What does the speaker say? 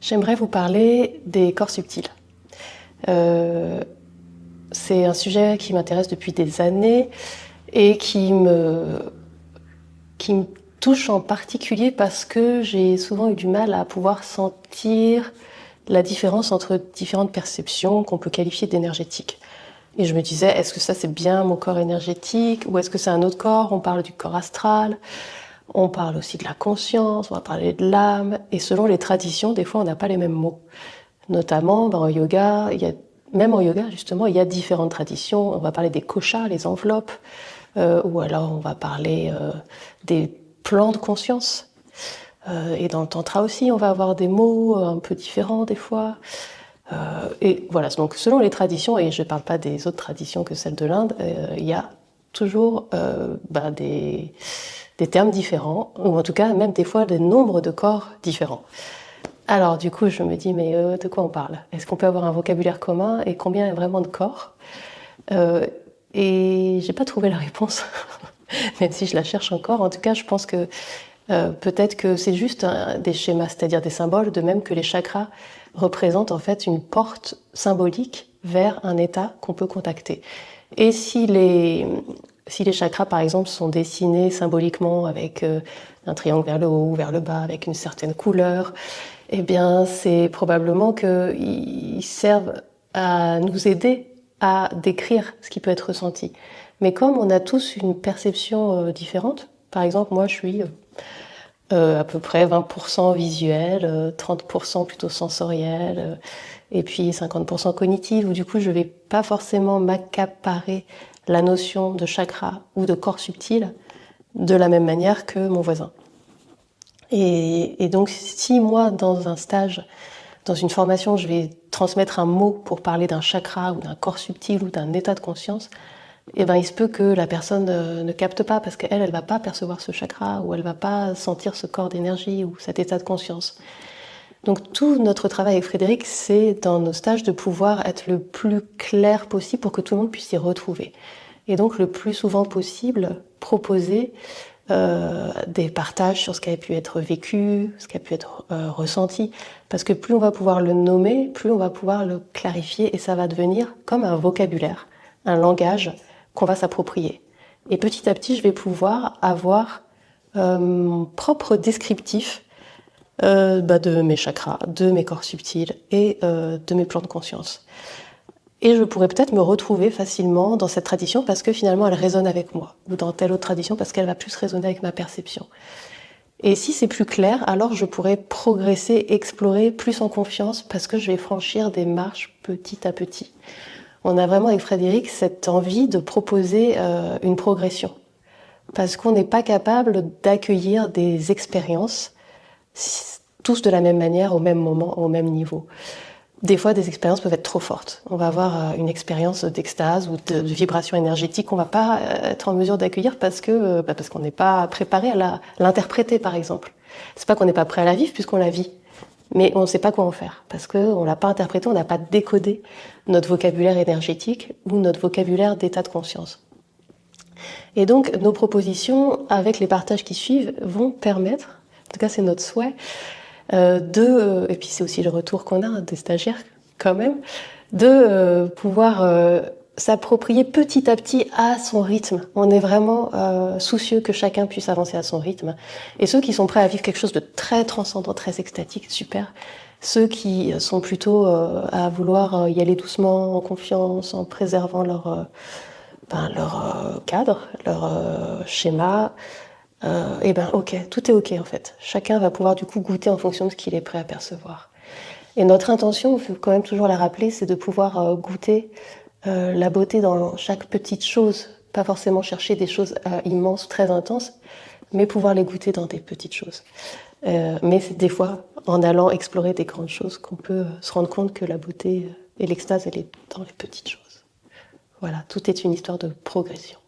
J'aimerais vous parler des corps subtils. C'est un sujet qui m'intéresse depuis des années et qui me touche en particulier parce que j'ai souvent eu du mal à pouvoir sentir la différence entre différentes perceptions qu'on peut qualifier d'énergétiques. Et je me disais, est-ce que ça c'est bien mon corps énergétique ou est-ce que c'est un autre corps? On parle du corps astral, on parle aussi de la conscience, on va parler de l'âme. Et selon les traditions, des fois on n'a pas les mêmes mots. Notamment en yoga, même en yoga justement, il y a différentes traditions. On va parler des koshas, les enveloppes, ou alors on va parler des plans de conscience. Et dans le tantra aussi, on va avoir des mots un peu différents des fois. Et voilà, donc selon les traditions, et je ne parle pas des autres traditions que celles de l'Inde, il y a toujours des termes différents, ou en tout cas même des fois des nombres de corps différents. Alors du coup je me dis mais de quoi on parle? Est-ce qu'on peut avoir un vocabulaire commun et combien il y a vraiment de corps? Et j'ai pas trouvé la réponse, même si je la cherche encore. En tout cas je pense que peut-être que c'est juste des schémas, c'est-à-dire des symboles, de même que les chakras représentent en fait une porte symbolique vers un état qu'on peut contacter. Et si les chakras par exemple sont dessinés symboliquement avec un triangle vers le haut ou vers le bas, avec une certaine couleur, eh bien c'est probablement qu'ils servent à nous aider à décrire ce qui peut être ressenti. Mais comme on a tous une perception différente, par exemple moi je suis à peu près 20% visuel, 30% plutôt sensoriel, et puis 50% cognitive, où du coup je vais pas forcément m'accaparer la notion de chakra ou de corps subtil de la même manière que mon voisin. Et donc si moi dans un stage, dans une formation, je vais transmettre un mot pour parler d'un chakra ou d'un corps subtil ou d'un état de conscience, eh ben, il se peut que la personne ne capte pas parce qu'elle, elle va pas percevoir ce chakra ou elle va pas sentir ce corps d'énergie ou cet état de conscience. Donc tout notre travail avec Frédéric, c'est dans nos stages de pouvoir être le plus clair possible pour que tout le monde puisse s'y retrouver. Et donc le plus souvent possible, proposer des partages sur ce qui a pu être vécu, ce qui a pu être ressenti. Parce que plus on va pouvoir le nommer, plus on va pouvoir le clarifier et ça va devenir comme un vocabulaire, un langage qu'on va s'approprier. Et petit à petit, je vais pouvoir avoir mon propre descriptif de mes chakras, de mes corps subtils et de mes plans de conscience. Et je pourrais peut-être me retrouver facilement dans cette tradition parce que finalement elle résonne avec moi, ou dans telle autre tradition parce qu'elle va plus résonner avec ma perception. Et si c'est plus clair, alors je pourrais progresser, explorer plus en confiance parce que je vais franchir des marches petit à petit. On a vraiment avec Frédéric cette envie de proposer une progression. Parce qu'on n'est pas capable d'accueillir des expériences tous de la même manière, au même moment, au même niveau. Des fois, des expériences peuvent être trop fortes. On va avoir une expérience d'extase ou de vibration énergétique qu'on ne va pas être en mesure d'accueillir parce qu'on n'est pas préparé à l'interpréter, par exemple. C'est pas qu'on n'est pas prêt à la vivre puisqu'on la vit. Mais on ne sait pas quoi en faire, parce qu'on ne l'a pas interprété, on n'a pas décodé notre vocabulaire énergétique ou notre vocabulaire d'état de conscience. Et donc, nos propositions, avec les partages qui suivent, vont permettre, en tout cas c'est notre souhait, et puis c'est aussi le retour qu'on a des stagiaires quand même, de pouvoir s'approprier petit à petit à son rythme. On est vraiment soucieux que chacun puisse avancer à son rythme. Et ceux qui sont prêts à vivre quelque chose de très transcendant, très extatique, super. Ceux qui sont plutôt à vouloir y aller doucement, en confiance, en préservant leur cadre, leur schéma, et ben ok, tout est ok en fait. Chacun va pouvoir du coup goûter en fonction de ce qu'il est prêt à percevoir. Et notre intention, il faut quand même toujours la rappeler, c'est de pouvoir goûter la beauté dans chaque petite chose, pas forcément chercher des choses immenses, très intenses, mais pouvoir les goûter dans des petites choses. Mais c'est des fois, en allant explorer des grandes choses, qu'on peut se rendre compte que la beauté et l'extase, elle est dans les petites choses. Voilà, tout est une histoire de progression.